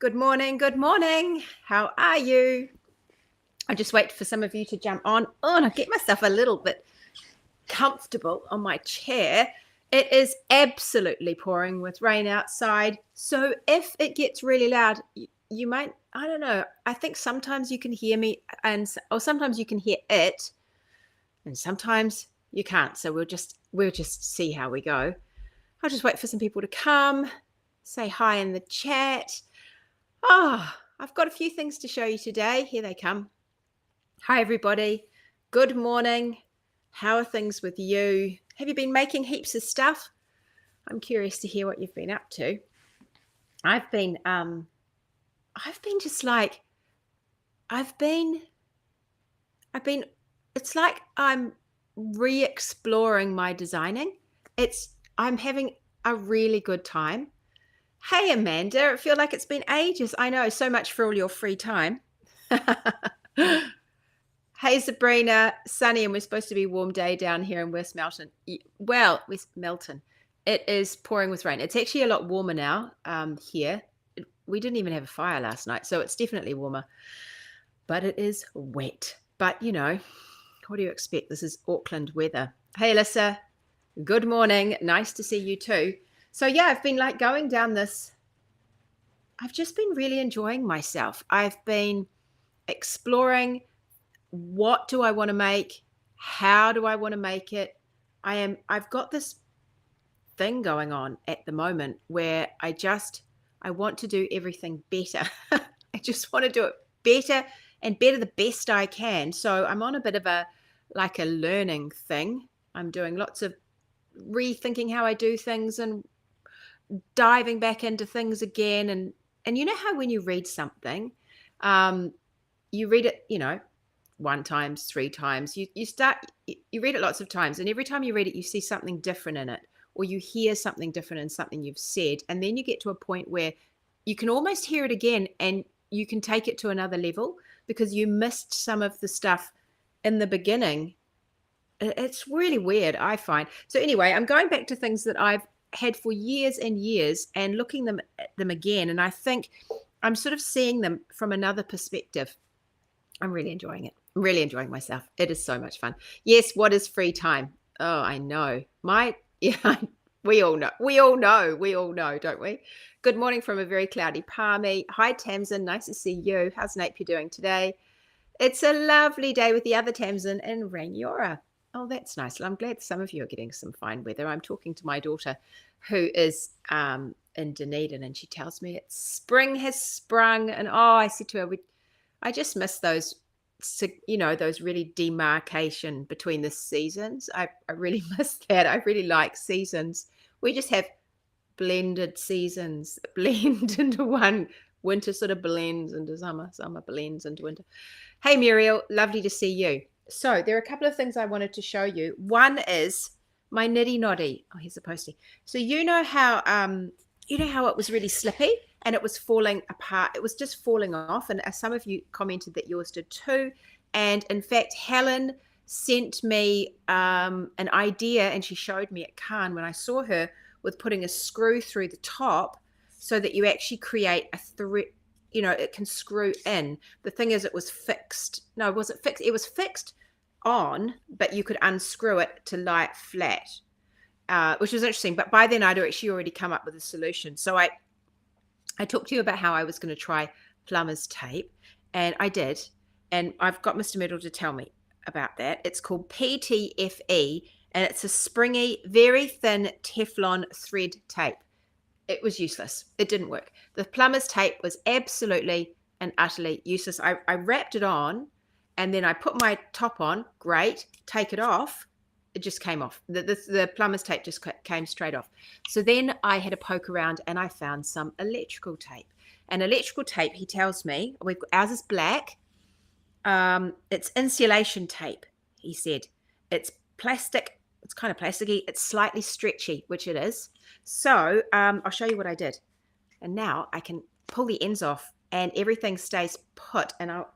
Good morning. Good morning. How are you? I just wait for some of you to jump on. Oh, and I get myself a little bit comfortable on my chair. It is absolutely pouring with rain outside. So if it gets really loud, you might, I don't know. I think sometimes you can hear me or sometimes you can hear it and sometimes you can't. So we'll just see how we go. I'll just wait for some people to come, say hi in the chat. I've got a few things to show you today. Here they come. Hi, everybody. Good morning. How are things with you? Have you been making heaps of stuff? I'm curious to hear what you've been up to. I've been it's like I'm re-exploring my designing. I'm having a really good time. Hey, Amanda, I feel like it's been ages. I know, so much for all your free time. Hey, Sabrina, sunny, and we're supposed to be a warm day down here in West Melton. Well, West Melton. It is pouring with rain. It's actually a lot warmer now here. We didn't even have a fire last night, so it's definitely warmer. But it is wet. But, you know, what do you expect? This is Auckland weather. Hey, Alyssa, good morning. Nice to see you too. So yeah, I've been like going down this. I've just been really enjoying myself. I've been exploring what do I want to make? How do I want to make it? I've got this thing going on at the moment where I want to do everything better. I just want to do it better and better the best I can. So I'm on a bit of a learning thing. I'm doing lots of rethinking how I do things and diving back into things again. And you know how when you read something, you read it, 1 time, 3 times, you read it lots of times. And every time you read it, you see something different in it, or you hear something different in something you've said. And then you get to a point where you can almost hear it again and you can take it to another level because you missed some of the stuff in the beginning. It's really weird, I find. So anyway, I'm going back to things that I've had for years and years and looking at them again. And I think I'm sort of seeing them from another perspective. I'm really enjoying it. I'm really enjoying myself. It is so much fun. Yes, what is free time? Oh, I know. We all know, don't we? Good morning from a very cloudy Palmy. Hi, Tamsin. Nice to see you. How's Napier doing today? It's a lovely day with the other Tamsin in Raniora. Oh, that's nice. Well, I'm glad some of you are getting some fine weather. I'm talking to my daughter who is in Dunedin, and she tells me spring has sprung. And I said to her, I just miss those, those really demarcation between the seasons. I really miss that. I really like seasons. We just have blended seasons, blend into one. Winter sort of blends into summer, summer blends into winter. Hey, Muriel, lovely to see you. So there are a couple of things I wanted to show you. One is my nitty-naughty. Oh, here's a postie. So you know how it was really slippy and it was falling apart. It was just falling off. And some of you commented that yours did too. And in fact, Helen sent me an idea, and she showed me at Cannes when I saw her with putting a screw through the top so that you actually create a thread. It can screw in. The thing is, it was fixed. No, was it fixed? It was fixed on, but you could unscrew it to lie it flat, which was interesting. But by then, I'd actually already come up with a solution. So I talked to you about how I was going to try plumber's tape, and I did. And I've got Mr. Middle to tell me about that. It's called PTFE, and it's a springy, very thin Teflon thread tape. It was useless. It didn't work. The plumber's tape was absolutely and utterly useless. I wrapped it on, and then I put my top on. Great. Take it off. It just came off. The plumber's tape just came straight off. So then I had a poke around, and I found some electrical tape. And electrical tape, he tells me, ours is black. It's insulation tape, he said. It's plastic. It's kind of plasticky. It's slightly stretchy, which it is. So I'll show you what I did. And now I can pull the ends off and everything stays put. And I'll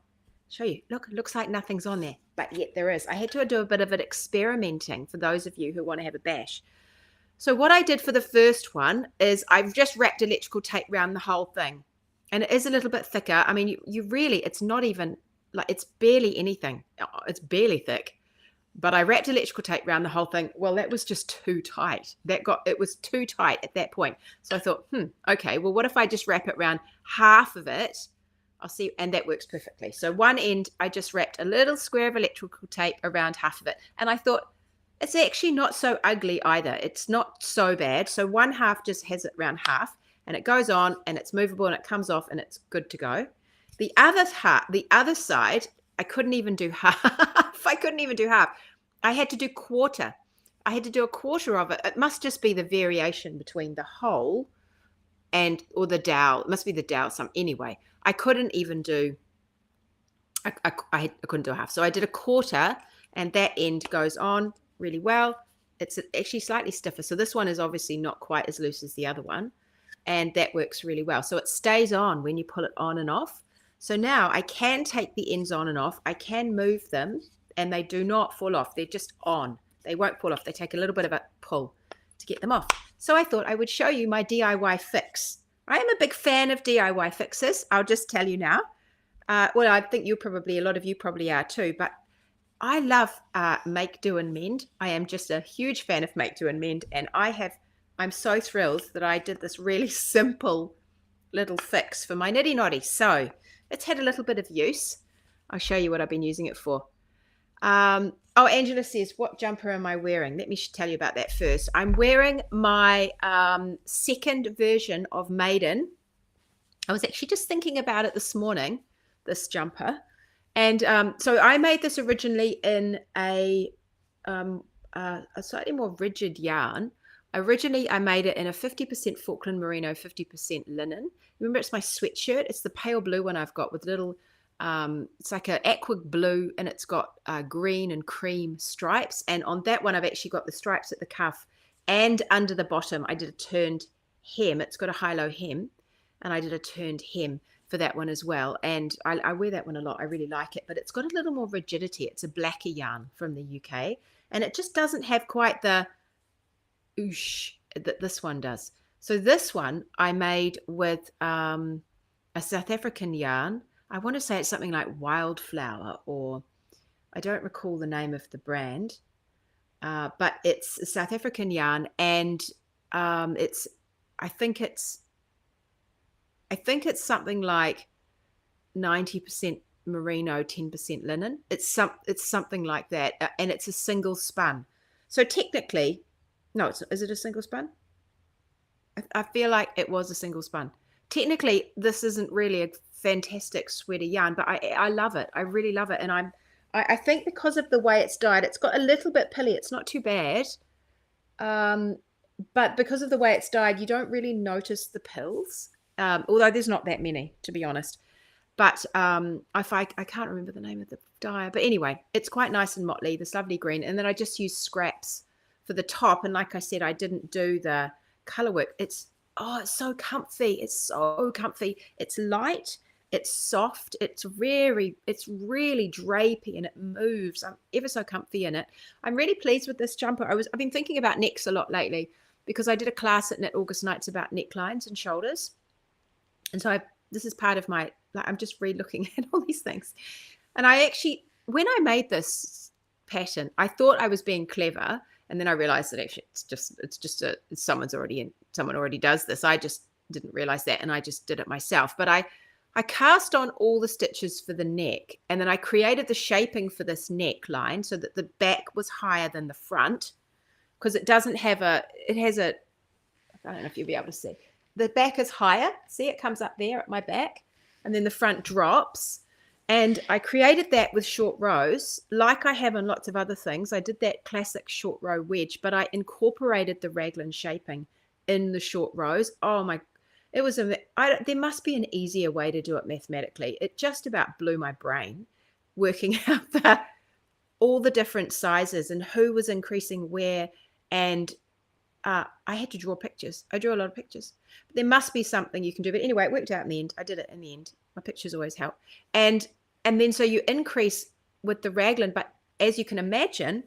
show you. Look, it looks like nothing's on there, but yet there is. I had to do a bit of it experimenting for those of you who want to have a bash. So what I did for the first one is I've just wrapped electrical tape around the whole thing. And it is a little bit thicker. I mean, you really, it's not even, like, it's barely anything. It's barely thick. But I wrapped electrical tape around the whole thing. Well, that was just too tight. It was too tight at that point. So I thought, okay, well, what if I just wrap it around half of it? I'll see, and that works perfectly. So one end, I just wrapped a little square of electrical tape around half of it. And I thought, it's actually not so ugly either. It's not so bad. So one half just has it around half, and it goes on, and it's movable, and it comes off, and it's good to go. The other side, I couldn't even do half. I couldn't even do half. I had to do quarter. I had to do a quarter of it. It must just be the variation between the whole or the dowel. It must be the dowel anyway. I couldn't even do, I couldn't do a half. So I did a quarter, and that end goes on really well. It's actually slightly stiffer. So this one is obviously not quite as loose as the other one. And that works really well. So it stays on when you pull it on and off. So now I can take the ends on and off. I can move them, and they do not fall off. They're just on. They won't fall off. They take a little bit of a pull to get them off. So I thought I would show you my DIY fix. I am a big fan of DIY fixes. I'll just tell you now. Well, I think a lot of you probably are too, but I love make, do, and mend. I am just a huge fan of make, do, and mend, and I'm so thrilled that I did this really simple little fix for my nitty-naughty. So it's had a little bit of use. I'll show you what I've been using it for. Angela says, what jumper am I wearing? Let me tell you about that first. I'm wearing my second version of Maiden. I was actually just thinking about it this morning, this jumper. And so I made this originally in a slightly more rigid yarn. Originally, I made it in a 50% Falkland Merino, 50% linen. Remember, it's my sweatshirt. It's the pale blue one I've got with little, it's like an aqua blue, and it's got green and cream stripes. And on that one, I've actually got the stripes at the cuff, and under the bottom, I did a turned hem. It's got a high-low hem, and I did a turned hem for that one as well. And I wear that one a lot. I really like it, but it's got a little more rigidity. It's a blacker yarn from the UK, and it just doesn't have quite the oosh that this one does. So this one I made with a South African yarn. I want to say it's something like Wildflower, or I don't recall the name of the brand, but it's a South African yarn, and I think it's something like 90% merino, 10% linen. It's something like that, and it's a single spun. So technically, no, is it a single spun? I feel like it was a single spun. Technically, this isn't really a fantastic sweater yarn, but I love it. I really love it, and I think because of the way it's dyed, it's got a little bit pilly. It's not too bad, but because of the way it's dyed, you don't really notice the pills. Although there's not that many, to be honest. But I can't remember the name of the dye. But anyway, it's quite nice and motley, this lovely green. And then I just used scraps for the top. And like I said, I didn't do the color work. It's so comfy. It's so comfy. It's light. It's soft. It's really drapey, and it moves. I'm ever so comfy in it. I'm really pleased with this jumper. I've been thinking about necks a lot lately, because I did a class at Knit August Nights about necklines and shoulders. And so this is part of my, I'm just re-looking at all these things. And when I made this pattern, I thought I was being clever. And then I realized that actually someone already does this. I just didn't realize that. And I just did it myself. But I cast on all the stitches for the neck. And then I created the shaping for this neckline so that the back was higher than the front. Because it has I don't know if you'll be able to see. The back is higher. See, it comes up there at my back, and then the front drops. And I created that with short rows, like I have on lots of other things. I did that classic short row wedge, but I incorporated the raglan shaping in the short rows. Oh my, there must be an easier way to do it mathematically. It just about blew my brain working out all the different sizes and who was increasing where. And I had to draw pictures. I drew a lot of pictures. But there must be something you can do. But anyway, it worked out in the end. I did it in the end. My pictures always help. And then so you increase with the raglan. But as you can imagine,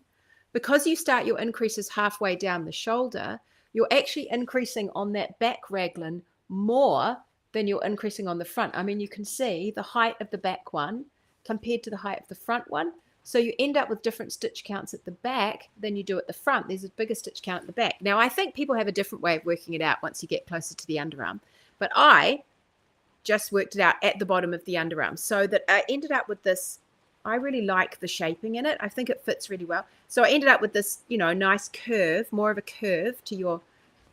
because you start your increases halfway down the shoulder, you're actually increasing on that back raglan more then you're increasing on the front. I mean, you can see the height of the back one compared to the height of the front one. So you end up with different stitch counts at the back than you do at the front. There's a bigger stitch count at the back. Now, I think people have a different way of working it out once you get closer to the underarm. But I just worked it out at the bottom of the underarm, so that I ended up with this. I really like the shaping in it. I think it fits really well. So I ended up with this, nice curve, more of a curve to your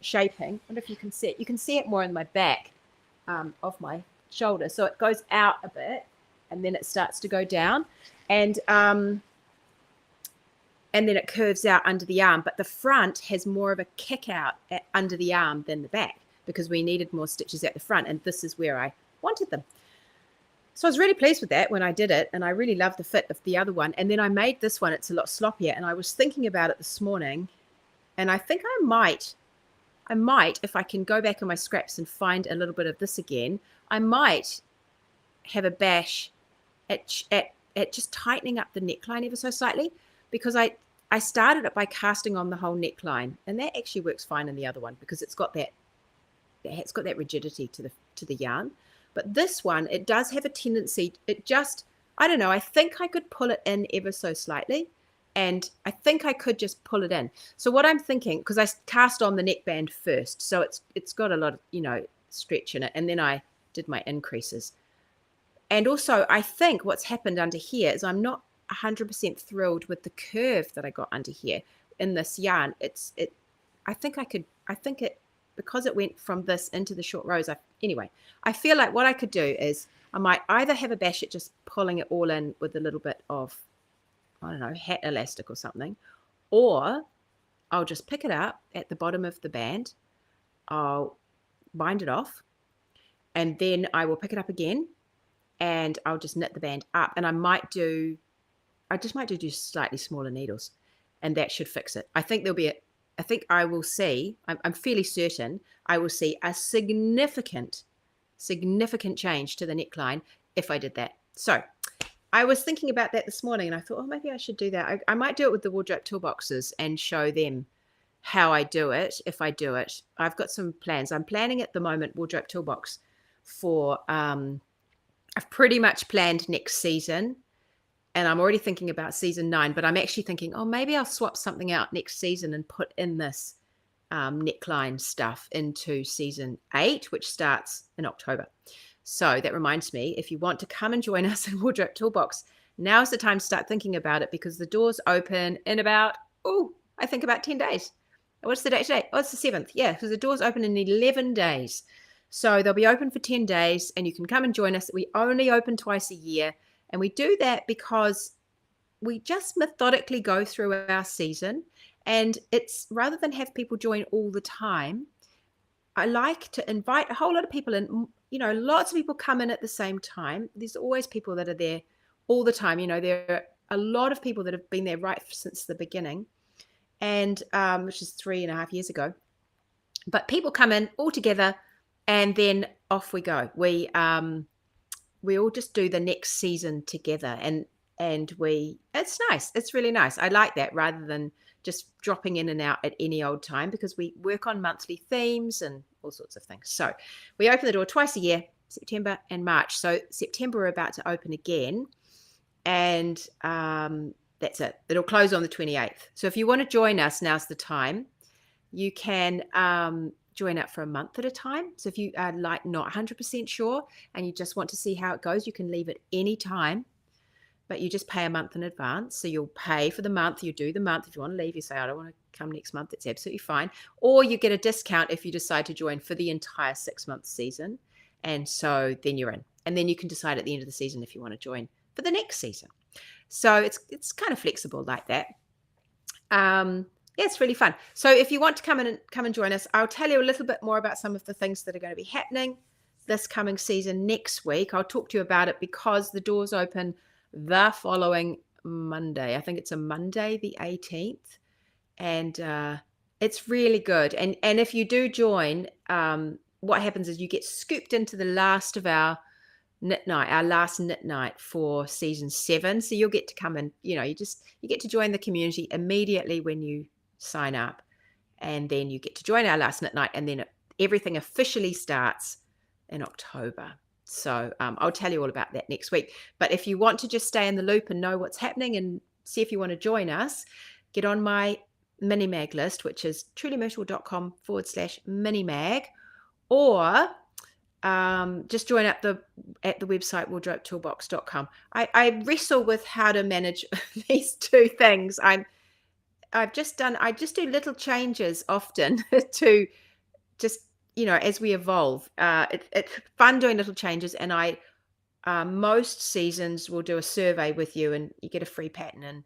shaping. I wonder if you can see it. You can see it more in my back of my shoulder. So it goes out a bit, and then it starts to go down, and then it curves out under the arm. But the front has more of a kick out under the arm than the back, because we needed more stitches at the front, and this is where I wanted them. So I was really pleased with that when I did it, and I really loved the fit of the other one. And then I made this one. It's a lot sloppier, and I was thinking about it this morning, and I think I might, if I can go back on my scraps and find a little bit of this again, I might have a bash at just tightening up the neckline ever so slightly, because I started it by casting on the whole neckline, and that actually works fine in the other one because it's got that rigidity to the yarn. But this one, it does have a tendency, I don't know, I think I could pull it in ever so slightly, and I think I could just pull it in. So what I'm thinking, because I cast on the neckband first, so it's got a lot of, stretch in it, and then I did my increases. And also, I think what's happened under here is I'm not 100% thrilled with the curve that I got under here in this yarn. Because it went from this into the short rows. Anyway, I feel like what I could do is I might either have a bash at just pulling it all in with a little bit of, I don't know, hat elastic or something, or I'll just pick it up at the bottom of the band, I'll bind it off, and then I will pick it up again, and I'll just knit the band up, and I just might do slightly smaller needles, and that should fix it. I think I will see, I'm fairly certain I will see a significant change to the neckline if I did that. So I was thinking about that this morning, and I thought, maybe I should do that. I might do it with the Wardrobe Toolboxes and show them how I do it, if I do it. I've got some plans. I'm planning at the moment Wardrobe Toolbox for, I've pretty much planned next season, and I'm already thinking about season 9, but I'm actually thinking, maybe I'll swap something out next season and put in this neckline stuff into season 8, which starts in October. So that reminds me, if you want to come and join us in Wardrobe Toolbox, now's the time to start thinking about it, because the doors open in about 10 days. What's the date today? It's the 7th. Yeah, because the doors open in 11 days. So they'll be open for 10 days, and you can come and join us. We only open twice a year. And we do that because we just methodically go through our season, and it's rather than have people join all the time, I like to invite a whole lot of people in. Lots of people come in at the same time. There's always people that are there all the time. There are a lot of people that have been there right since the beginning, and which is 3.5 years ago. But people come in all together, and then off we go. We all just do the next season together, and it's nice. It's really nice. I like that, rather than just dropping in and out at any old time, because we work on monthly themes and all sorts of things. So we open the door twice a year, September and March. So September we're about to open again, and that's it. It'll close on the 28th. So if you want to join us, now's the time. You can join up for a month at a time. So if you are not 100% sure and you just want to see how it goes, you can leave at any time, but you just pay a month in advance. So you'll pay for the month, you do the month. If you want to leave, you say, I don't want to come next month, it's absolutely fine. Or you get a discount if you decide to join for the entire 6-month season. And so then you're in. And then you can decide at the end of the season if you want to join for the next season. So it's kind of flexible like that. Yeah, it's really fun. So if you want to come and join us, I'll tell you a little bit more about some of the things that are going to be happening this coming season next week. I'll talk to you about it because the doors open the following Monday. I think it's a Monday, the 18th. And it's really good. And if you do join, what happens is you get scooped into the last of our knit night, our last knit night for season 7. So you'll get to come and, you get to join the community immediately when you sign up. And then you get to join our last knit night, and then everything officially starts in October. So I'll tell you all about that next week. But if you want to just stay in the loop and know what's happening and see if you want to join us, get on my mini mag list, which is trulymyrtle.com/mini mag, or just join at the website wardrobetoolbox.com. I wrestle with how to manage these two things. I just do little changes often to just, as we evolve. It's fun doing little changes, and I most seasons will do a survey with you, and you get a free pattern,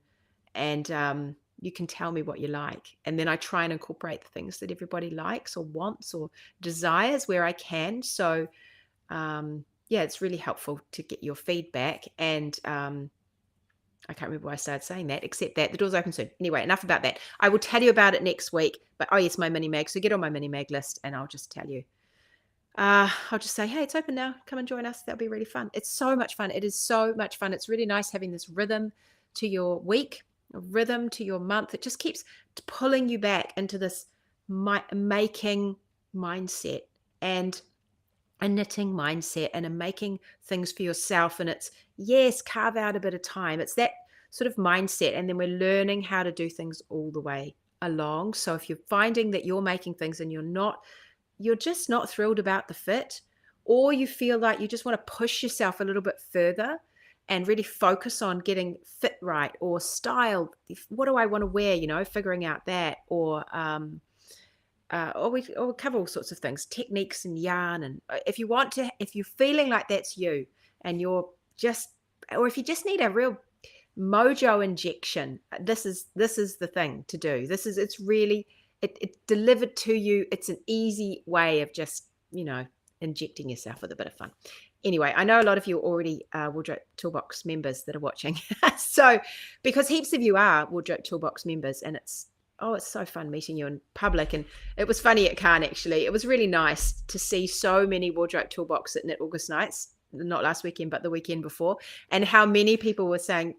and you can tell me what you like, and then I try and incorporate the things that everybody likes or wants or desires where I can. So yeah, it's really helpful to get your feedback. And I can't remember why I started saying that, except that the door's open soon. Anyway, enough about that. I will tell you about it next week. But oh yes, my mini mag. So get on my mini mag list, and I'll just tell you. I'll just say, hey, it's open now. Come and join us. That'll be really fun. It's so much fun. It is so much fun. It's really nice having this rhythm to your week, a rhythm to your month. It just keeps pulling you back into this making mindset, and a knitting mindset, and a making things for yourself. And it's, yes, carve out a bit of time. It's that sort of mindset. And then we're learning how to do things all the way along. So if you're finding that you're making things and you're just not thrilled about the fit, or you feel like you just want to push yourself a little bit further and really focus on getting fit right, or style, what do I want to wear, figuring out that, or we cover all sorts of things, techniques and yarn. And if you're feeling like that's you, and or if you just need a real mojo injection, this is the thing to do. It's really, it's delivered to you. It's an easy way of just, injecting yourself with a bit of fun. Anyway, I know a lot of you are already Wardrobe Toolbox members that are watching. So, because heaps of you are Wardrobe Toolbox members, and it's so fun meeting you in public. And it was funny at Cannes, actually. It was really nice to see so many Wardrobe Toolbox at Knit August nights, not last weekend, but the weekend before, and how many people were saying,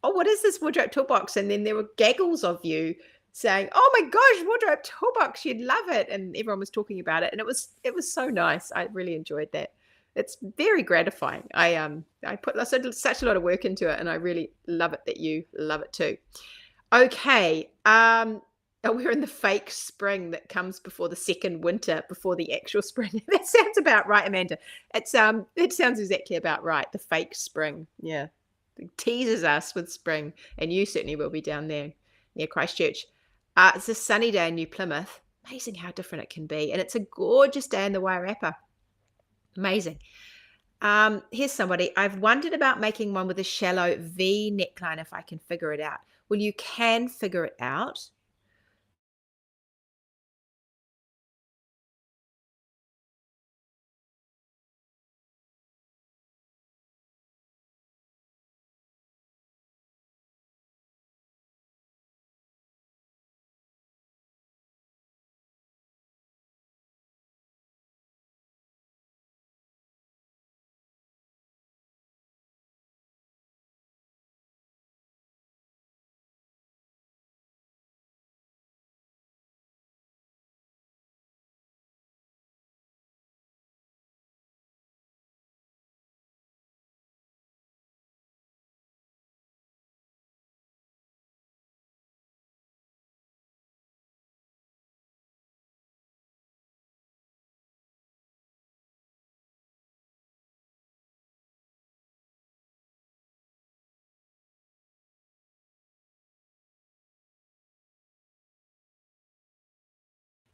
oh, what is this Wardrobe Toolbox? And then there were gaggles of you saying, oh my gosh, Wardrobe Toolbox, you'd love it. And everyone was talking about it. And it was so nice. I really enjoyed that. It's very gratifying. I put such a lot of work into it, and I really love it that you love it too. Okay. We're in the fake spring that comes before the second winter, before the actual spring. That sounds about right, Amanda. It sounds exactly about right. The fake spring. Yeah. It teases us with spring, and you certainly will be down there near Christchurch. It's a sunny day in New Plymouth. Amazing how different it can be. And it's a gorgeous day in the Wairarapa. Amazing. Here's somebody. I've wondered about making one with a shallow V neckline if I can figure it out. Well, you can figure it out.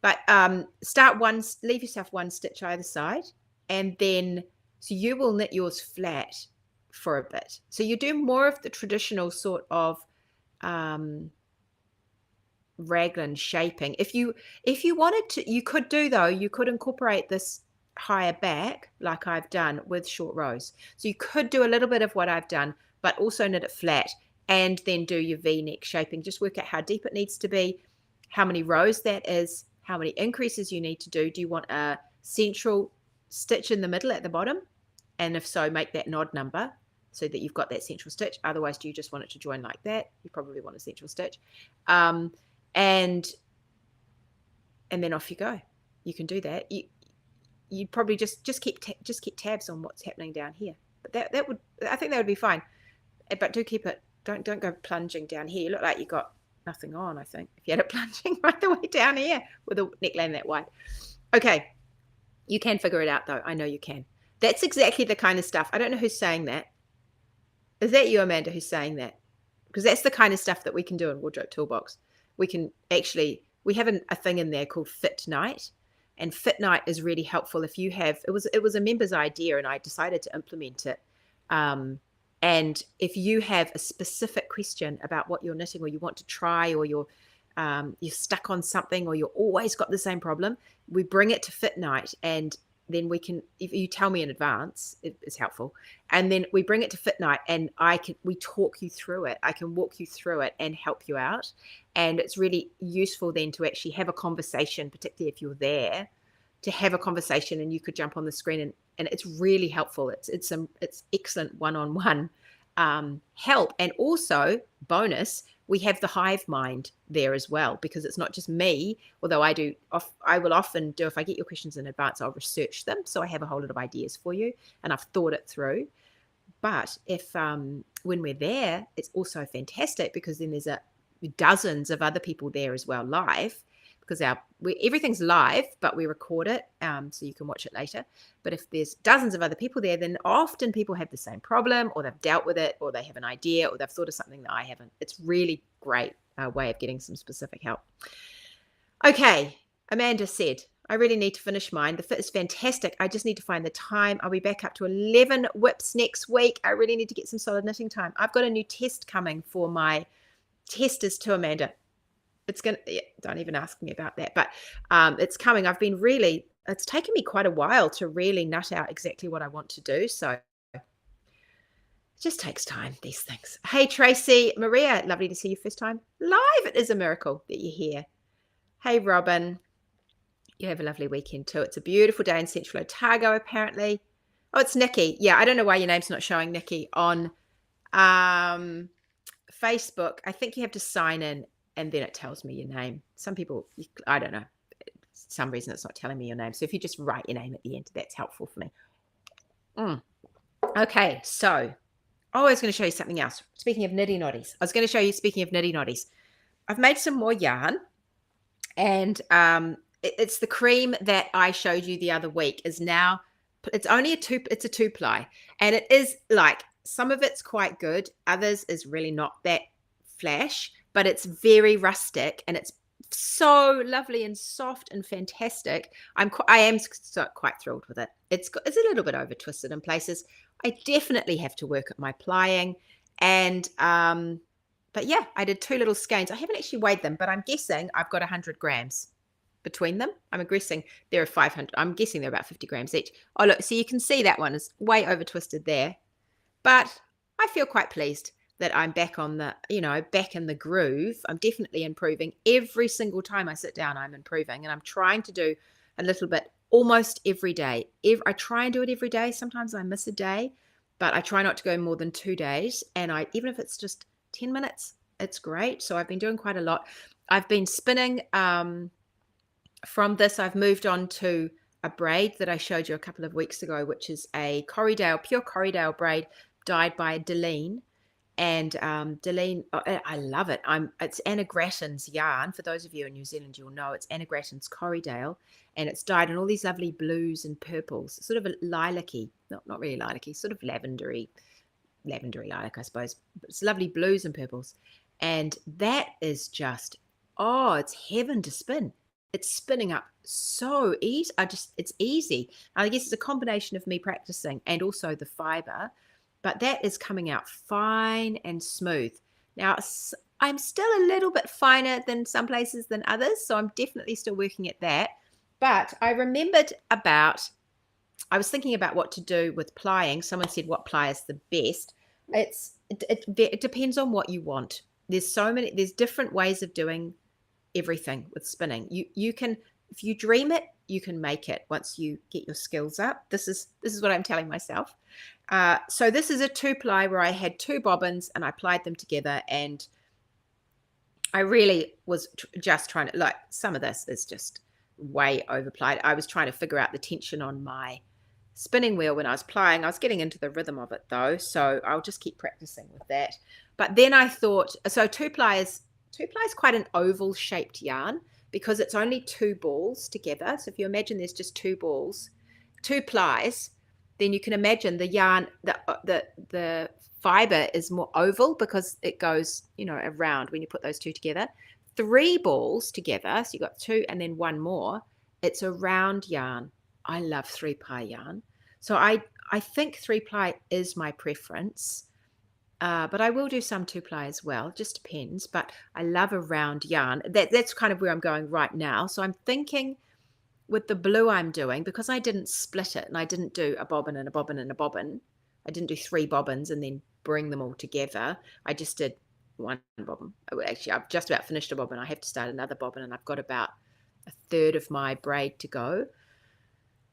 But leave yourself one stitch either side, and then, so you will knit yours flat for a bit. So you do more of the traditional sort of raglan shaping. If you wanted to, you could incorporate this higher back like I've done with short rows. So you could do a little bit of what I've done, but also knit it flat, and then do your V-neck shaping. Just work out how deep it needs to be, how many rows that is, how many increases you need to do. Do you want a central stitch in the middle at the bottom? And if so, make that an odd number so that you've got that central stitch. Otherwise, do you just want it to join like that? You probably want a central stitch. And then off you go. You can do that. you'd probably just keep tabs on what's happening down here. But that would, I think that would be fine. But do keep it. Don't go plunging down here. You look like you got nothing on, I think, if you had it plunging right the way down here with a neckline that wide. Okay, you can figure it out though. I know you can. That's exactly the kind of stuff. I don't know who's saying that. Is that you, Amanda, who's saying that? Because that's the kind of stuff that we can do in Wardrobe Toolbox. We can actually, we have a thing in there called Fit Night, and Fit Night is really helpful if you have, it was a member's idea and I decided to implement it. And if you have a specific question about what you're knitting, or you want to try, or you're stuck on something, or you're always got the same problem, we bring it to Fit Night, and then we can, if you tell me in advance, it's helpful. And then we bring it to Fit Night, and we talk you through it. I can walk you through it and help you out. And it's really useful then to actually have a conversation, particularly if you're there, to have a conversation, and you could jump on the screen, and it's really helpful. It's excellent one-on-one help. And also, bonus, we have the hive mind there as well, because it's not just me, although I will often do, if I get your questions in advance, I'll research them. So I have a whole lot of ideas for you and I've thought it through. But if when we're there, it's also fantastic, because then there's dozens of other people there as well live, because everything's live, but we record it, so you can watch it later. But if there's dozens of other people there, then often people have the same problem, or they've dealt with it, or they have an idea, or they've thought of something that I haven't. It's really great way of getting some specific help. Okay, Amanda said, I really need to finish mine. The fit is fantastic. I just need to find the time. I'll be back up to 11 whips next week. I really need to get some solid knitting time. I've got a new test coming for my testers too, Amanda. It's going to, don't even ask me about that, but it's coming. It's taken me quite a while to really nut out exactly what I want to do. So it just takes time, these things. Hey, Tracy, Maria, lovely to see you first time live. It is a miracle that you're here. Hey, Robin, you have a lovely weekend too. It's a beautiful day in Central Otago, apparently. Oh, it's Nikki. Yeah, I don't know why your name's not showing, Nikki, on Facebook. I think you have to sign in, and then it tells me your name. Some people, I don't know, some reason it's not telling me your name. So if you just write your name at the end, that's helpful for me. Okay, so I was going to show you something else. Speaking of nitty-naughties, I've made some more yarn, and it's the cream that I showed you the other week is now, it's a 2-ply, and it is like, some of it's quite good, others is really not that flash, but it's very rustic, and it's so lovely and soft and fantastic. I am quite thrilled with it. It's a little bit over twisted in places. I definitely have to work at my plying, and but yeah, I did 2 little skeins. I haven't actually weighed them, but I'm guessing I've got 100 grams between them. I'm guessing there are 500. I'm guessing they're about 50 grams each. Oh, look, so you can see that one is way over twisted there, but I feel quite pleased that I'm back on back in the groove. I'm definitely improving. Every single time I sit down, I'm improving, and I'm trying to do a little bit almost every day. I try and do it every day. Sometimes I miss a day, but I try not to go more than 2 days. And even if it's just 10 minutes, it's great. So I've been doing quite a lot. I've been spinning. From this, I've moved on to a braid that I showed you a couple of weeks ago, which is a pure Corriedale braid dyed by Deline. And Deline, I love it. It's Anna Grattan's yarn. For those of you in New Zealand, you'll know it's Anna Grattan's Corriedale, and it's dyed in all these lovely blues and purples, sort of a lilac-y, not really lilac-y, sort of lavendery lilac, I suppose. But it's lovely blues and purples, and that is just, it's heaven to spin. It's spinning up so easy. It's easy. I guess it's a combination of me practicing and also the fiber. But that is coming out fine and smooth. Now, I'm still a little bit finer than some places than others, so I'm definitely still working at that. But I was thinking about what to do with plying. Someone said, what ply is the best? It depends on what you want. There's different ways of doing everything with spinning. You can, if you dream it, you can make it once you get your skills up. This is what I'm telling myself. So this is a 2-ply where I had 2 bobbins and I plied them together, and I really was just trying to, like, some of this is just way overplied. I was trying to figure out the tension on my spinning wheel when I was plying. I was getting into the rhythm of it though, so I'll just keep practicing with that. But then I thought, so two ply is quite an oval shaped yarn because it's only 2 balls together. So if you imagine there's just 2 balls, 2 plies, then you can imagine the yarn, the fiber is more oval because it goes, you know, around when you put those 2 together. 3 balls together, so you've got 2 and then 1 more, it's a round yarn. I love 3-ply yarn. So I think 3-ply is my preference, but I will do some 2-ply as well, just depends. But I love a round yarn. That's kind of where I'm going right now. So I'm thinking with the blue I'm doing, because I didn't split it and I didn't do a bobbin and a bobbin and a bobbin, I didn't do 3 bobbins and then bring them all together. I just did 1 bobbin. Actually, I've just about finished a bobbin. I have to start another bobbin and I've got about a third of my braid to go.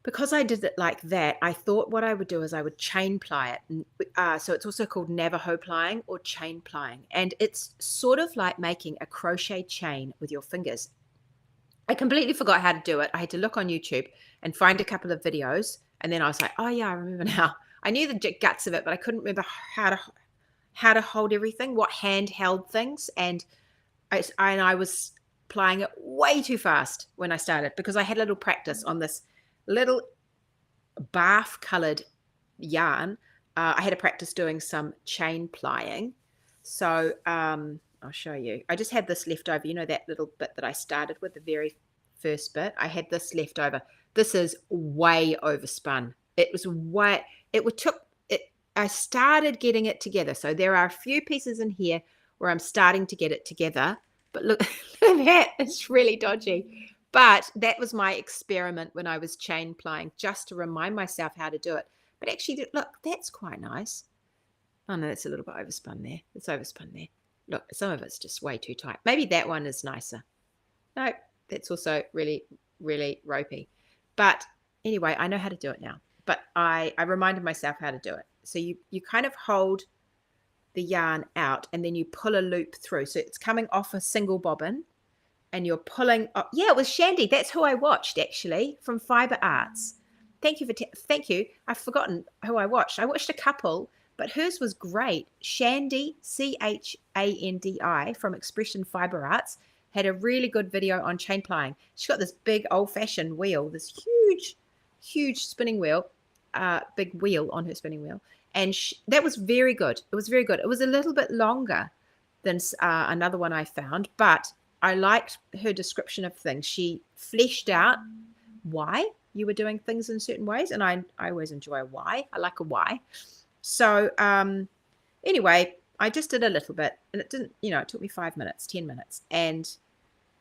Because I did it like that, I thought what I would do is I would chain ply it. So it's also called Navajo plying or chain plying. And it's sort of like making a crochet chain with your fingers. I completely forgot how to do it. I had to look on YouTube and find a couple of videos. And then I was like, oh yeah, I remember now. I knew the guts of it, but I couldn't remember how to hold everything, what hand held things. And I was plying it way too fast when I started because I had a little practice on this little bath colored yarn. I had a practice doing some chain plying. So I'll show you. I just had this left over, you know, that little bit that I started with, the very first bit. I had this left over. This is way overspun. It was way, I started getting it together. So there are a few pieces in here where I'm starting to get it together. But look, look at that. It's really dodgy. But that was my experiment when I was chain plying, just to remind myself how to do it. But actually, look, that's quite nice. Oh, no, it's a little bit overspun there. It's overspun there. Look, some of it's just way too tight. Maybe that one is nicer. No, that's also really, really ropey. But anyway, I know how to do it now. But I reminded myself how to do it. So you kind of hold the yarn out and then you pull a loop through. So it's coming off a single bobbin. And you're pulling up. Yeah, it was Shandy. That's who I watched, actually, from Fiber Arts. Thank you. I've forgotten who I watched. I watched a couple, but hers was great. Shandy, Chandi, from Expression Fiber Arts, had a really good video on chain plying. She's got this big old-fashioned wheel, this huge spinning wheel, big wheel on her spinning wheel. And that was very good. It was very good. It was a little bit longer than another one I found, but I liked her description of things. She fleshed out why you were doing things in certain ways. And I always enjoy a why. I like a why. So anyway, I just did a little bit. And it didn't, you know, it took me 5 minutes, 10 minutes. And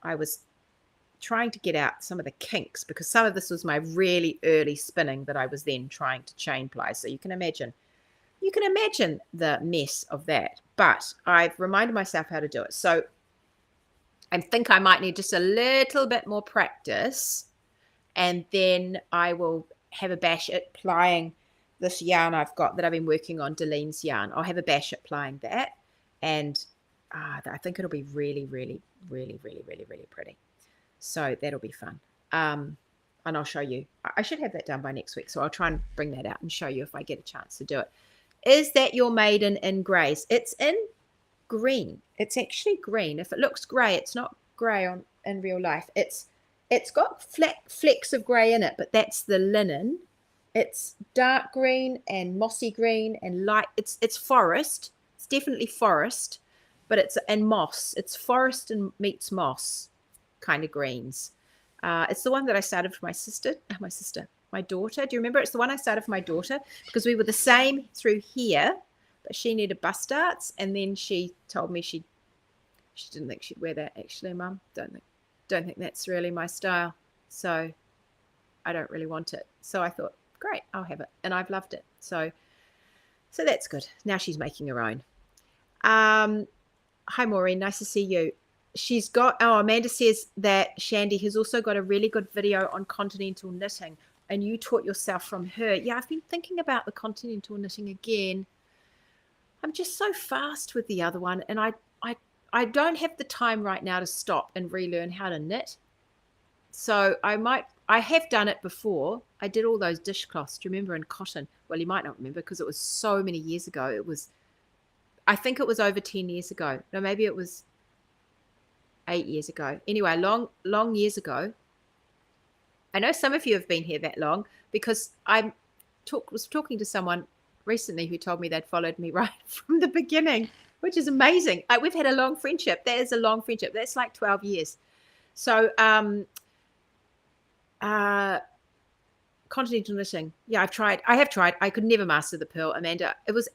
I was trying to get out some of the kinks because some of this was my really early spinning that I was then trying to chain ply. So you can imagine the mess of that. But I've reminded myself how to do it. So I think I might need just a little bit more practice, and then I will have a bash at plying this yarn I've got that I've been working on, Delene's yarn. I'll have a bash at plying that, and I think it'll be really, really, really, really, really, really pretty. So that'll be fun. And I'll show you. I should have that done by next week, so I'll try and bring that out and show you if I get a chance to do it. Is that your maiden in grays? It's in green. It's actually green. If it looks grey, it's not grey in real life. It's got flecks of grey in it, but that's the linen. It's dark green and mossy green and light. It's forest. It's definitely forest, but it's and moss. It's forest and meets moss kind of greens. It's the one that I started for my daughter. Do you remember? It's the one I started for my daughter because we were the same through here. But she needed bust darts, and then she told me she didn't think she'd wear that. Actually, Mum, don't think that's really my style. So I don't really want it. So I thought, great, I'll have it, and I've loved it. So that's good. Now she's making her own. Hi, Maureen. Nice to see you. She's got. Oh, Amanda says that Shandy has also got a really good video on continental knitting, and you taught yourself from her. Yeah, I've been thinking about the continental knitting again. I'm just so fast with the other one, and I don't have the time right now to stop and relearn how to knit. So I have done it before. I did all those dishcloths. Do you remember, in cotton? Well, you might not remember because it was so many years ago. I think it was over 10 years ago. No, maybe it was 8 years ago. Anyway, long years ago. I know some of you have been here that long because I was talking to someone recently who told me they'd followed me right from the beginning, which is amazing. We've had a long friendship. That is a long friendship. That's like 12 years. So, continental knitting. Yeah, I have tried. I could never master the purl, Amanda. It was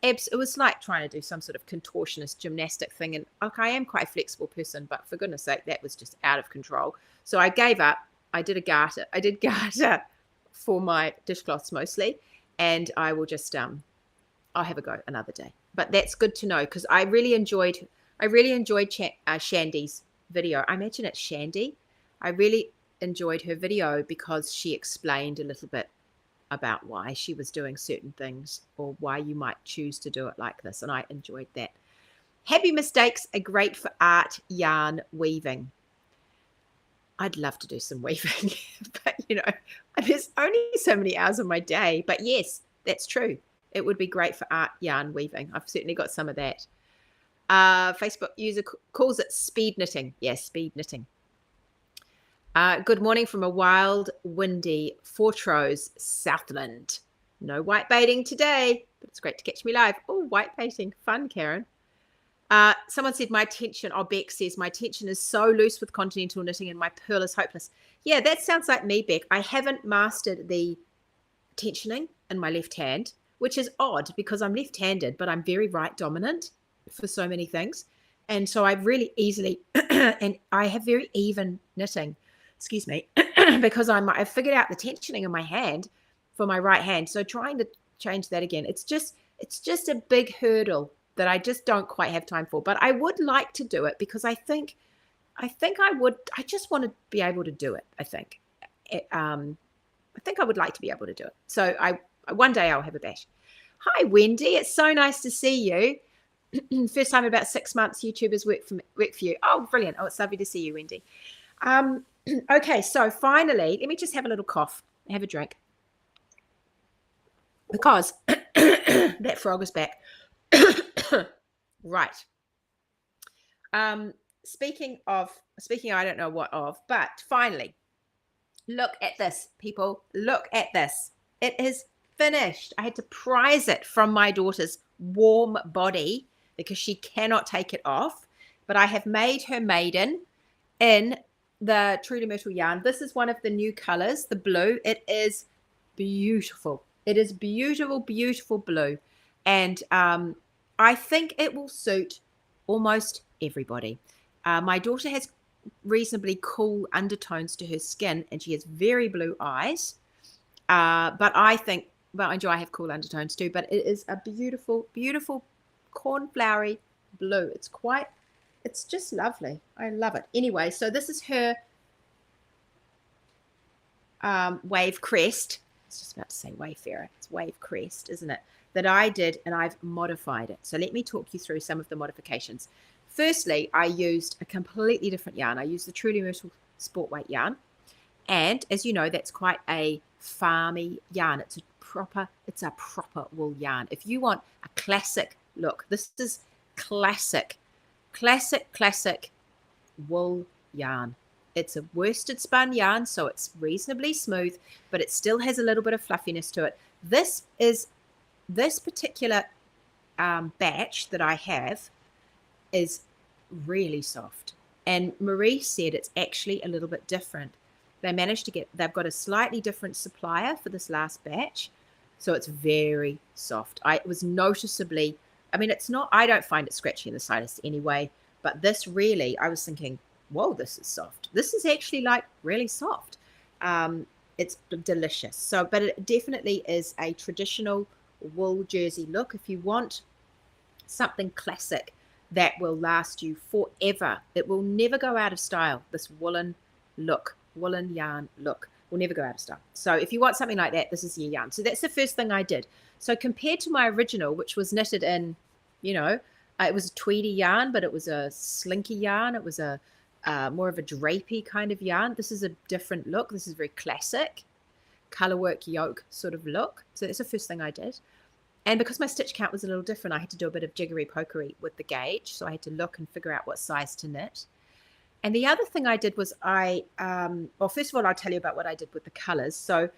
like trying to do some sort of contortionist gymnastic thing. And I am quite a flexible person, but for goodness sake, that was just out of control. So I gave up. I did garter for my dishcloths mostly, and I will just I'll have a go another day. But that's good to know because I really enjoyed Shandy's video. I imagine it's Shandy. I really enjoyed her video because she explained a little bit about why she was doing certain things or why you might choose to do it like this, and I enjoyed that. Happy mistakes are great for art yarn weaving. I'd love to do some weaving, but there's only so many hours of my day. But yes, that's true. It would be great for art yarn weaving. I've certainly got some of that. Facebook user calls it speed knitting. Yes, speed knitting. Good morning from a wild, windy Fortrose, Southland. No white baiting today, but it's great to catch me live. Oh, white baiting. Fun, Karen. Someone said Beck says, my tension is so loose with continental knitting and my purl is hopeless. Yeah, that sounds like me, Beck. I haven't mastered the tensioning in my left hand, which is odd because I'm left-handed, but I'm very right dominant for so many things. And so I really easily, and I have very even knitting, excuse me, because I've figured out the tensioning in my hand for my right hand. So trying to change that again, it's just a big hurdle that I just don't quite have time for. But I would like to do it because I think I just want to be able to do it. I think I would like to be able to do it. So one day I'll have a bash. Hi, Wendy. It's so nice to see you. First time in about 6 months YouTubers work for you. Oh, brilliant. Oh, it's lovely to see you, Wendy. Okay, so finally, let me just have a little cough. Have a drink. Because that frog is back. Right. Speaking I don't know what of, but finally, look at this, people. Look at this. It is finished. I had to prise it from my daughter's warm body because she cannot take it off. But I have made her maiden in the Truly Myrtle yarn. This is one of the new colors, the blue. It is beautiful. It is beautiful, beautiful blue. And I think it will suit almost everybody. My daughter has reasonably cool undertones to her skin, and she has very blue eyes. But I think, well, I have cool undertones too, but it is a beautiful, beautiful cornflowery blue. It's just lovely. I love it. Anyway, so this is her wave crest. I was just about to say Wayfarer. It's wave crest, isn't it? That I did, and I've modified it. So let me talk you through some of the modifications. Firstly, I used a completely different yarn. I used the Truly Myrtle Sport Weight yarn. And as you know, that's quite a farmy yarn. It's a proper wool yarn. If you want a classic look, this is classic wool yarn. It's a worsted spun yarn, so it's reasonably smooth, but it still has a little bit of fluffiness to it. This particular batch that I have is really soft. And Marie said it's actually a little bit different. They've got a slightly different supplier for this last batch. So it's very soft. It was noticeably, I don't find it scratchy in the slightest anyway, but this really, I was thinking, whoa, this is soft. This is actually like really soft. It's delicious. So, but it definitely is a traditional wool jersey look. If you want something classic that will last you forever, it will never go out of style. This woolen yarn look will never go out of style. So if you want something like that, this is your yarn. So that's the first thing I did. So compared to my original, which was knitted in, it was a tweedy yarn, but it was a slinky yarn. It was a more of a drapey kind of yarn. This is a different look. This is very classic color work yoke sort of look. So that's the first thing I did. And because my stitch count was a little different, I had to do a bit of jiggery pokery with the gauge. So I had to look and figure out what size to knit. And the other thing I did was well, first of all, I'll tell you about what I did with the colors. So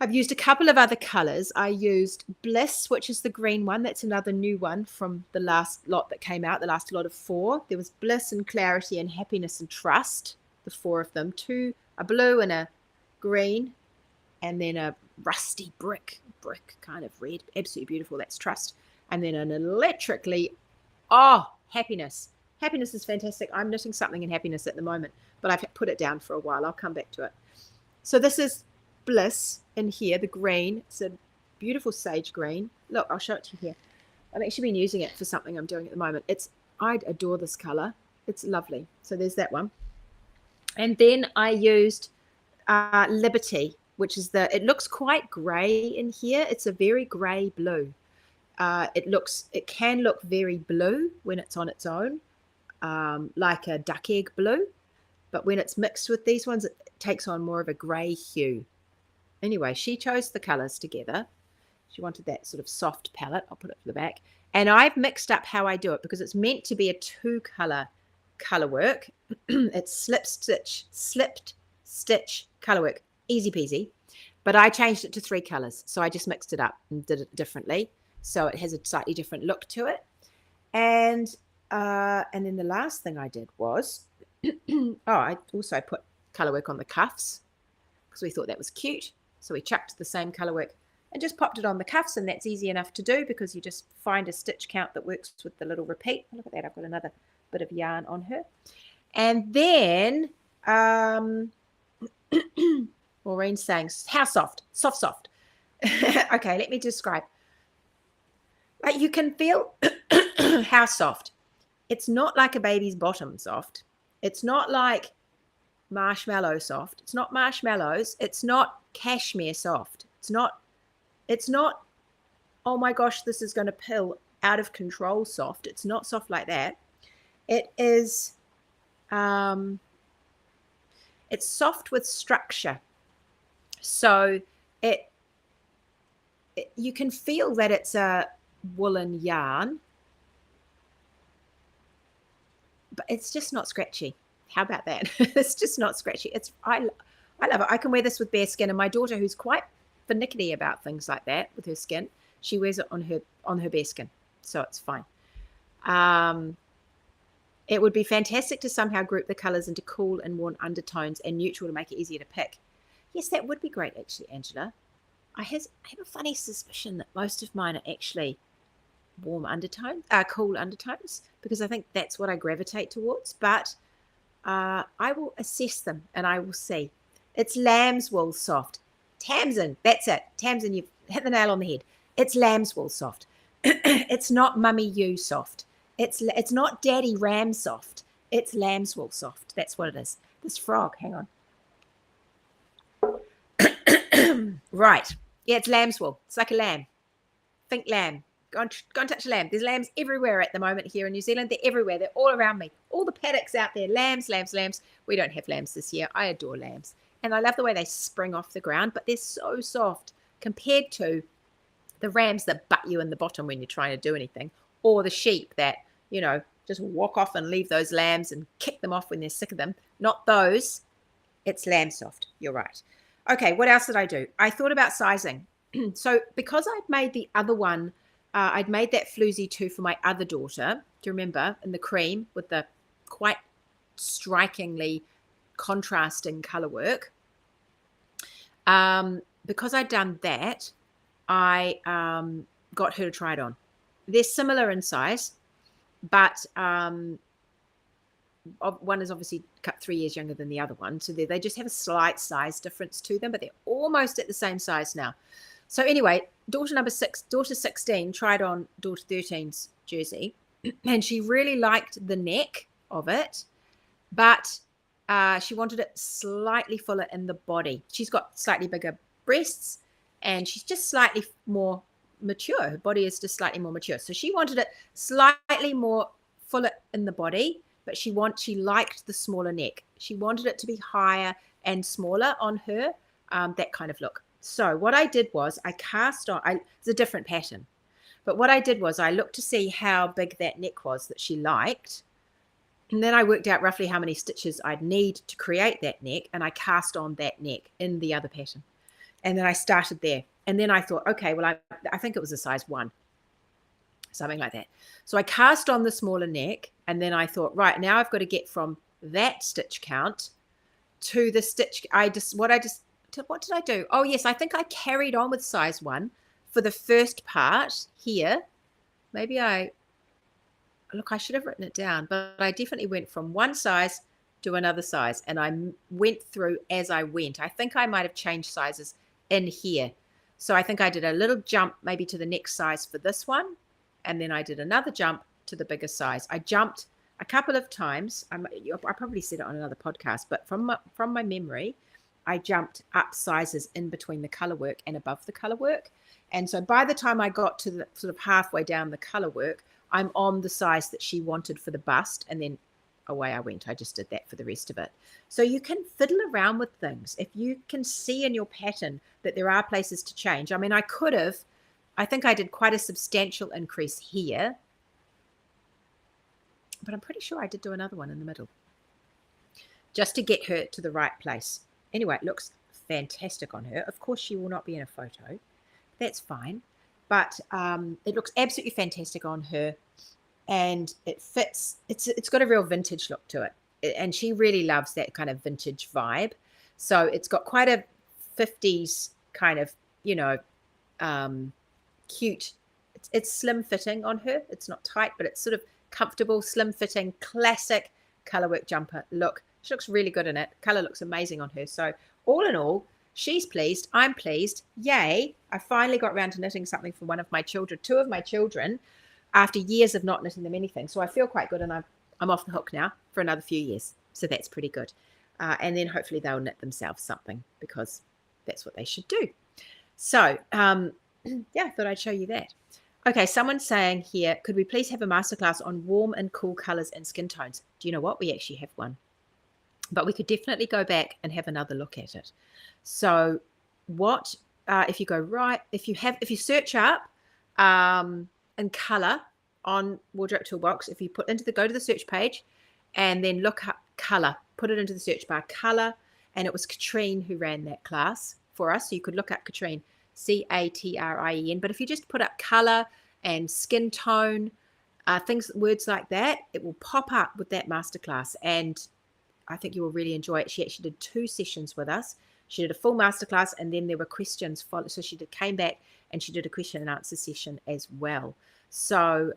I've used a couple of other colors. I used Bliss, which is the green one. That's another new one from the last lot that came out, the last lot of 4. There was Bliss and Clarity and Happiness and Trust, the 4 of them. 2, a blue and a green, and then a rusty brick kind of red. Absolutely beautiful. That's Trust. And then an electrically, Happiness. Happiness is fantastic. I'm knitting something in Happiness at the moment, but I've put it down for a while. I'll come back to it. So this is Bliss in here, the green. It's a beautiful sage green. Look, I'll show it to you here. I've actually been using it for something I'm doing at the moment. I adore this color. It's lovely. So there's that one. And then I used Liberty, which is it looks quite gray in here. It's a very gray blue. It can look very blue when it's on its own, like a duck egg blue. But when it's mixed with these ones, it takes on more of a gray hue. Anyway, she chose the colors together. She wanted that sort of soft palette. I'll put it for the back. And I've mixed up how I do it because it's meant to be a 2-color color work. It's slipped stitch color work. Easy peasy. But I changed it to 3 colors. So I just mixed it up and did it differently. So it has a slightly different look to it. And then the last thing I did was, I also put color work on the cuffs because we thought that was cute. So we chucked the same color work and just popped it on the cuffs, and that's easy enough to do because you just find a stitch count that works with the little repeat. Look at that, I've got another bit of yarn on her. And then Maureen's saying, how soft? Soft. Okay, let me describe. Like you can feel how soft. It's not like a baby's bottom soft. It's not like marshmallow soft. It's not marshmallows. It's not cashmere soft. It's not, oh my gosh, this is going to pill out of control soft. It's not soft like that. It is, it's soft with structure. So you can feel that it's a woolen yarn, but it's just not scratchy. How about that? It's just not scratchy. I love it. I can wear this with bare skin, and my daughter, who's quite finicky about things like that with her skin, she wears it on her bare skin, so it's fine. It would be fantastic to somehow group the colors into cool and warm undertones and neutral to make it easier to pick. Yes, that would be great, actually, Angela. I have a funny suspicion that most of mine are actually warm undertones, cool undertones, because I think that's what I gravitate towards. But I will assess them and I will see. It's lamb's wool soft. Tamsin, that's it. Tamsin, you've hit the nail on the head. It's lamb's wool soft. It's not mummy you soft. It's not daddy ram soft. It's lamb's wool soft. That's what it is. This frog, hang on. Right. Yeah, it's lamb's wool. It's like a lamb. Think lamb. Go and touch a lamb. There's lambs everywhere at the moment here in New Zealand. They're everywhere. They're all around me. All the paddocks out there. Lambs. We don't have lambs this year. I adore lambs. And I love the way they spring off the ground, but they're so soft compared to the rams that butt you in the bottom when you're trying to do anything, or the sheep that, just walk off and leave those lambs and kick them off when they're sick of them. Not those. It's lamb soft. You're right. Okay, what else did I do? I thought about sizing. So because I'd made the other one, I'd made that floozy too for my other daughter. Do you remember? In the cream with the quite strikingly contrasting color work. Because I'd done that, I got her to try it on. They're similar in size, but one is obviously cut 3 years younger than the other one. So they just have a slight size difference to them, but they're almost at the same size now. So anyway, daughter 16 tried on daughter 13's jersey, and she really liked the neck of it, but she wanted it slightly fuller in the body. She's got slightly bigger breasts, and she's just slightly more mature. Her body is just slightly more mature. So she wanted it slightly more fuller in the body, but she liked the smaller neck. She wanted it to be higher and smaller on her, that kind of look. So what I did was I cast on, it's a different pattern, but what I did was I looked to see how big that neck was that she liked. And then I worked out roughly how many stitches I'd need to create that neck, and I cast on that neck in the other pattern. And then I started there. And then I thought, okay, well, I think it was a size 1, something like that. So I cast on the smaller neck, and then I thought, right, now I've got to get from that stitch count to the stitch. What did I do? Oh, yes, I think I carried on with size 1 for the first part here. Maybe look, I should have written it down, but I definitely went from one size to another size, and I went through as I went. I think I might have changed sizes in here. So I think I did a little jump maybe to the next size for this one, and then I did another jump to the bigger size. I jumped a couple of times. I probably said it on another podcast, but from my memory, I jumped up sizes in between the color work and above the color work. And so by the time I got to the sort of halfway down the color work, I'm on the size that she wanted for the bust, and then away I went. I just did that for the rest of it. So you can fiddle around with things. If you can see in your pattern that there are places to change. I mean, I think I did quite a substantial increase here, but I'm pretty sure I did do another one in the middle just to get her to the right place. Anyway, it looks fantastic on her. Of course, she will not be in a photo. That's fine. But it looks absolutely fantastic on her, and it fits. It's got a real vintage look to it, and she really loves that kind of vintage vibe. So it's got quite a 50s kind of, cute. It's slim fitting on her. It's not tight, but it's sort of comfortable, slim fitting, classic colorwork jumper look. She looks really good in it. Color looks amazing on her. So all in all, she's pleased. I'm pleased. Yay. I finally got around to knitting something for two of my children, after years of not knitting them anything. So I feel quite good, and I'm off the hook now for another few years. So that's pretty good. And then hopefully they'll knit themselves something, because that's what they should do. So, yeah, I thought I'd show you that. Okay, someone's saying here, could we please have a masterclass on warm and cool colors and skin tones? Do you know what? We actually have one. But we could definitely go back and have another look at it. So if you go right, if you search up in color on Wardrobe Toolbox, if you go to the search page and then look up color, put it into the search bar, color, and it was Katrine who ran that class for us. So you could look up Katrine, Catrien. But if you just put up color and skin tone, words like that, it will pop up with that masterclass. And I think you will really enjoy it. She actually did 2 sessions with us. She did a full masterclass, and then there were questions followed. So she came back and she did a question and answer session as well. So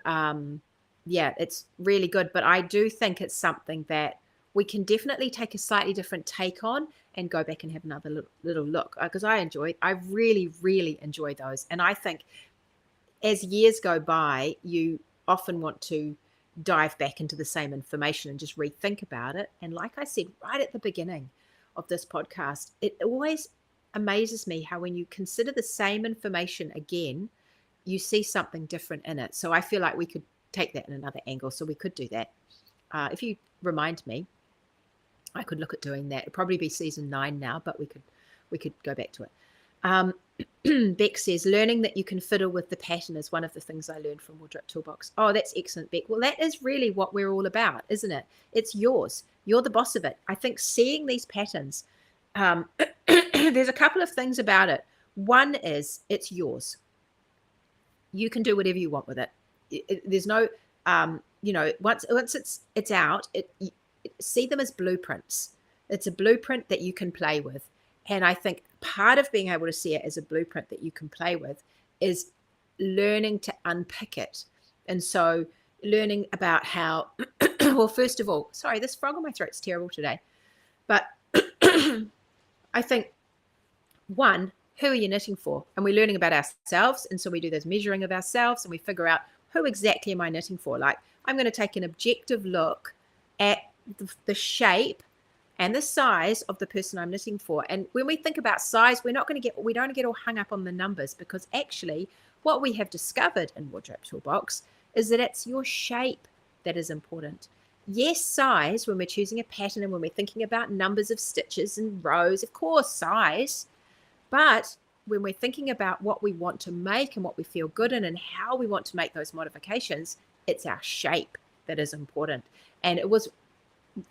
yeah, it's really good. But I do think it's something that we can definitely take a slightly different take on and go back and have another little look, because I really, really enjoy those. And I think as years go by, you often want to dive back into the same information and just rethink about it. And like I said right at the beginning of this podcast, it always amazes me how when you consider the same information again, you see something different in it. So I feel like we could take that in another angle. So we could do that. If you remind me, I could look at doing that. It'd probably be season 9 now, but we could go back to it. Beck says, learning that you can fiddle with the pattern is one of the things I learned from Wardrobe Toolbox. Oh, that's excellent, Beck. Well, that is really what we're all about, isn't it? It's yours. You're the boss of it. I think seeing these patterns, there's a couple of things about it. One is it's yours. You can do whatever you want with it. There's no, once it's out, see them as blueprints. It's a blueprint that you can play with. And I think part of being able to see it as a blueprint that you can play with is learning to unpick it. And so learning about how, well, first of all, sorry, this frog on my throat's terrible today. But I think, one, who are you knitting for? And we're learning about ourselves. And so we do this measuring of ourselves and we figure out who exactly am I knitting for? Like, I'm going to take an objective look at the shape and the size of the person I'm knitting for. And when we think about size, we don't get all hung up on the numbers, because actually what we have discovered in Wardrobe Toolbox is that it's your shape that is important. yes, size when we're choosing a pattern and when we're thinking about numbers of stitches and rows, of course, size. But when we're thinking about what we want to make and what we feel good in and how we want to make those modifications, it's our shape that is important. And it was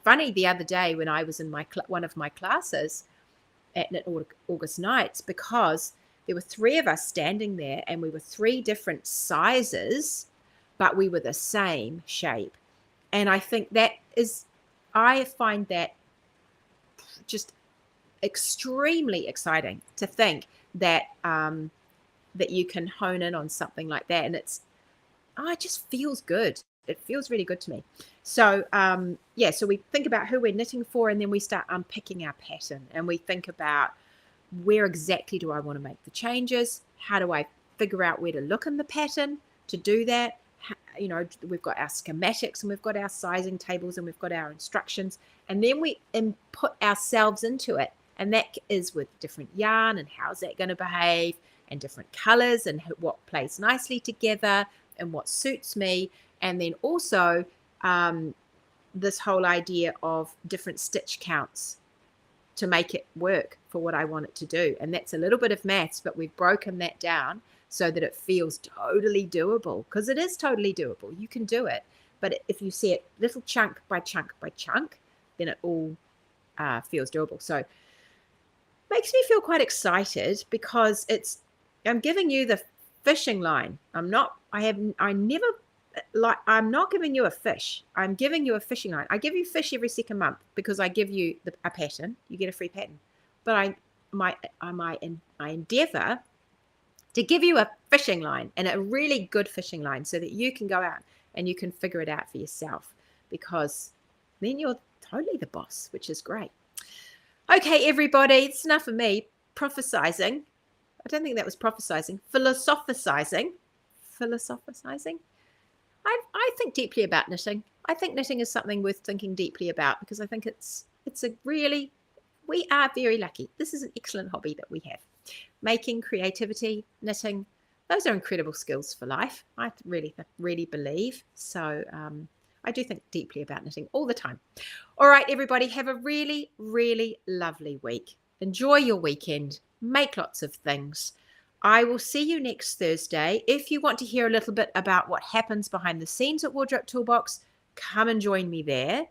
funny the other day when I was in one of my classes at August Nights, because there were 3 of us standing there and we were 3 different sizes, but we were the same shape. And I think I find that just extremely exciting to think that that you can hone in on something like that, and it just feels good. It feels really good to me. So so we think about who we're knitting for, and then we start unpicking our pattern, and we think about where exactly do I want to make the changes? How do I figure out where to look in the pattern to do that? We've got our schematics and we've got our sizing tables and we've got our instructions, and then we input ourselves into it, and that is with different yarn and how's that going to behave, and different colors and what plays nicely together and what suits me. And then also this whole idea of different stitch counts to make it work for what I want it to do. And that's a little bit of maths, but we've broken that down so that it feels totally doable, because it is totally doable. You can do it. But if you see it little chunk by chunk by chunk, then it all feels doable. So it makes me feel quite excited, because I'm giving you the fishing line. I'm not giving you a fish. I'm giving you a fishing line. I give you fish every second month because I give you a pattern. You get a free pattern. But I endeavor to give you a fishing line, and a really good fishing line, so that you can go out and you can figure it out for yourself, because then you're totally the boss, which is great. Okay, everybody, it's enough of me prophesizing. I don't think that was prophesizing. Philosophizing. I think deeply about knitting. I think knitting is something worth thinking deeply about, because I think we are very lucky. This is an excellent hobby that we have. Making, creativity, knitting, those are incredible skills for life. I really believe. So I do think deeply about knitting all the time. All right, everybody, have a really, really lovely week. Enjoy your weekend. Make lots of things. I will see you next Thursday. If you want to hear a little bit about what happens behind the scenes at Wardrobe Toolbox, come and join me there,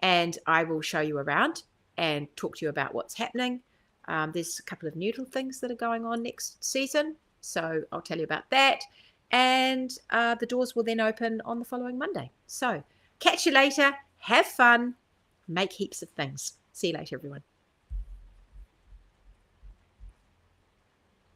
and I will show you around and talk to you about what's happening. There's a couple of noodle things that are going on next season, so I'll tell you about that. And the doors will then open on the following Monday. So catch you later. Have fun. Make heaps of things. See you later, everyone.